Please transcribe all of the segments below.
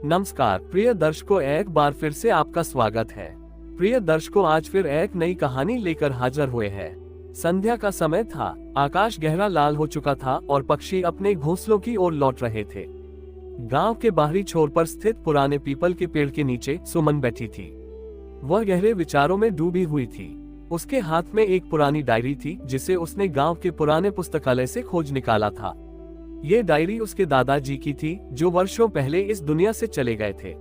नमस्कार प्रिय दर्शकों, एक बार फिर से आपका स्वागत है। प्रिय दर्शकों, आज फिर एक नई कहानी लेकर हाजिर हुए हैं। संध्या का समय था, आकाश गहरा लाल हो चुका था और पक्षी अपने घोंसलों की ओर लौट रहे थे। गांव के बाहरी छोर पर स्थित पुराने पीपल के पेड़ के नीचे सुमन बैठी थी। वह गहरे विचारों में डूबी हुई थी। उसके हाथ में एक पुरानी डायरी थी जिसे उसने गांव के पुराने पुस्तकालय से खोज निकाला था। ये डायरी उसके दादाजी की थी, जो वर्षों पहले इस दुनिया से चले गए थे।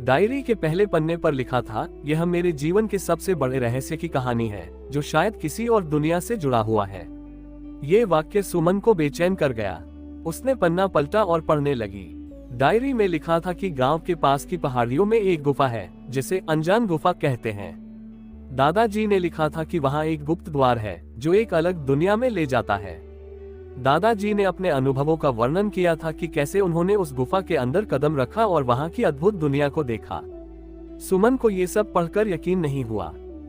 डायरी के पहले पन्ने पर लिखा था, यह मेरे जीवन के सबसे बड़े रहस्य की कहानी है, जो शायद किसी और दुनिया से जुड़ा हुआ है। ये वाक्य सुमन को बेचैन कर गया। उसने पन्ना पलटा और पढ़ने लगी। डायरी में लिखा था कि गांव के पास की पहाड़ियों में एक गुफा है, जिसे अनजान गुफा कहते हैं। दादाजी ने लिखा था कि वहां एक गुप्त द्वार है, जो एक अलग दुनिया में ले जाता है। दादाजी ने अपने अनुभवों का वर्णन किया था कि कैसे उन्होंने उस गुफा के अंदर कदम रखा और वहां की अद्भुत दुनिया को देखा। सुमन को ये सब पढ़कर यकीन नहीं हुआ।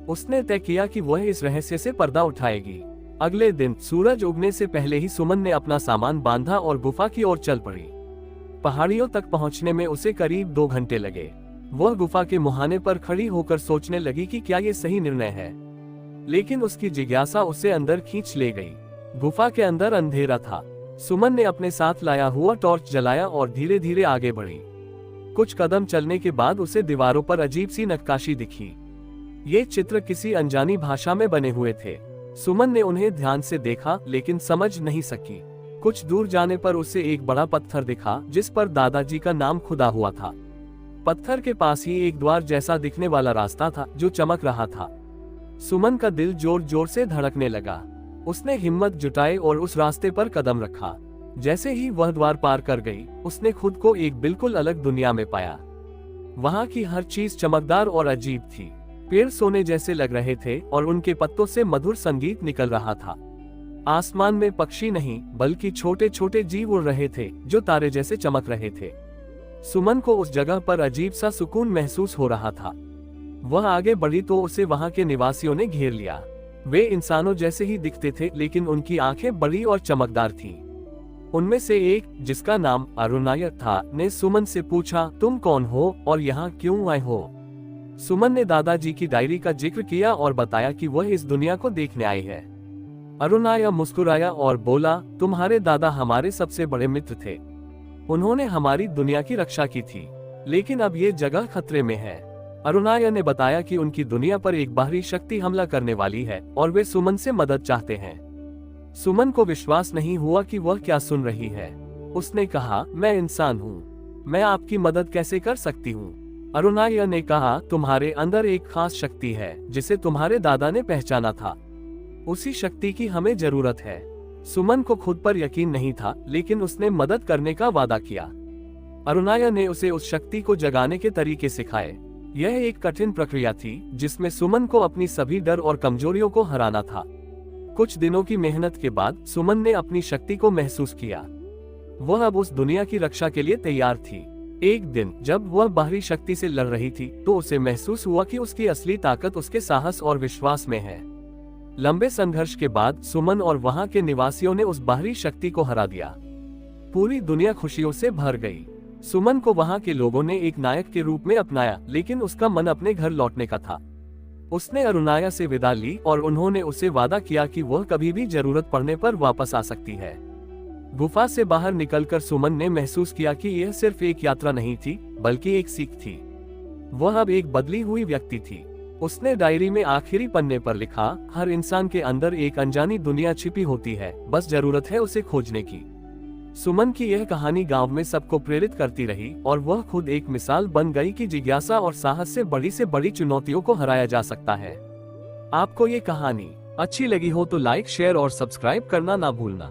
उसने तय किया कि वह इस रहस्य से पर्दा उठाएगी। अगले दिन सूरज उगने से पहले ही सुमन ने अपना सामान बांधा और गुफा की ओर चल पड़ी। पहाड़ियों तक पहुंचने में उसे करीब 2 घंटे लगे। वह गुफा के मुहाने पर खड़ी होकर सोचने लगी कि क्या ये सही निर्णय है, लेकिन उसकी जिज्ञासा उसे अंदर खींच ले गई। गुफा के अंदर अंधेरा था। सुमन ने अपने साथ लाया हुआ टॉर्च जलाया और धीरे धीरे आगे बढ़ी। कुछ कदम चलने के बाद उसे दीवारों पर अजीब सी नक्काशी दिखी। ये चित्र किसी अनजानी भाषा में बने हुए थे। सुमन ने उन्हें ध्यान से देखा, लेकिन समझ नहीं सकी। कुछ दूर जाने पर उसे एक बड़ा पत्थर दिखा, जिस पर दादाजी का नाम खुदा हुआ था। पत्थर के पास ही एक द्वार जैसा दिखने वाला रास्ता था, जो चमक रहा था। सुमन का दिल जोर जोर से धड़कने लगा। उसने हिम्मत जुटाई और उस रास्ते पर कदम रखा। जैसे ही वह द्वार पार कर गई, उसने खुद को एक बिल्कुल अलग दुनिया में पाया। वहां की हर चीज चमकदार और अजीब थी। पेड़ सोने जैसे लग रहे थे और उनके पत्तों से मधुर संगीत निकल रहा था। आसमान में पक्षी नहीं, बल्कि छोटे छोटे जीव उड़ रहे थे, जो तारे जैसे चमक रहे थे। सुमन को उस जगह पर अजीब सा सुकून महसूस हो रहा था। वह आगे बढ़ी तो उसे वहां के निवासियों ने घेर लिया। वे इंसानों जैसे ही दिखते थे, लेकिन उनकी आंखें बड़ी और चमकदार थीं। उनमें से एक, जिसका नाम अरुणाय था, ने सुमन से पूछा, तुम कौन हो और यहाँ क्यों आए हो? सुमन ने दादाजी की डायरी का जिक्र किया और बताया कि वह इस दुनिया को देखने आई है। अरुणाय मुस्कुराया और बोला, तुम्हारे दादा हमारे सबसे बड़े मित्र थे। उन्होंने हमारी दुनिया की रक्षा की थी, लेकिन अब ये जगह खतरे में है। अरुणाय ने बताया कि उनकी दुनिया पर एक बाहरी शक्ति हमला करने वाली है और वे सुमन से मदद चाहते हैं। सुमन को विश्वास नहीं हुआ कि वह क्या सुन रही है। उसने कहा, मैं इंसान हूँ, मैं आपकी मदद कैसे कर सकती हूँ? अरुणाय ने कहा, तुम्हारे अंदर एक खास शक्ति है, जिसे तुम्हारे दादा ने पहचाना था। उसी शक्ति की हमें जरूरत है। सुमन को खुद पर यकीन नहीं था, लेकिन उसने मदद करने का वादा किया। अरुणाय ने उसे उस शक्ति को जगाने के तरीके सिखाए। यह एक कठिन प्रक्रिया थी, जिसमें सुमन को अपनी सभी डर और कमजोरियों को हराना था। कुछ दिनों की मेहनत के बाद सुमन ने अपनी शक्ति को महसूस किया। वह अब उस दुनिया की रक्षा के लिए तैयार थी। एक दिन जब वह बाहरी शक्ति से लड़ रही थी, तो उसे महसूस हुआ कि उसकी असली ताकत उसके साहस और विश्वास में है। लंबे संघर्ष के बाद सुमन और वहां के निवासियों ने उस बाहरी शक्ति को हरा दिया। पूरी दुनिया खुशियों से भर गई। सुमन को वहां के लोगों ने एक नायक के रूप में अपनाया, लेकिन उसका मन अपने घर लौटने का था। उसने अरुणाया से विदा ली और उन्होंने उसे वादा किया कि वह कभी भी जरूरत पड़ने पर वापस आ सकती है। गुफा से बाहर निकलकर सुमन ने महसूस किया कि यह सिर्फ एक यात्रा नहीं थी, बल्कि एक सीख थी। वह अब एक बदली हुई व्यक्ति थी। उसने डायरी में आखिरी पन्ने पर लिखा, हर इंसान के अंदर एक अनजानी दुनिया छिपी होती है, बस जरूरत है उसे खोजने की। सुमन की यह कहानी गांव में सबको प्रेरित करती रही और वह खुद एक मिसाल बन गई कि जिज्ञासा और साहस से बड़ी चुनौतियों को हराया जा सकता है। आपको ये कहानी अच्छी लगी हो तो लाइक, शेयर और सब्सक्राइब करना ना भूलना।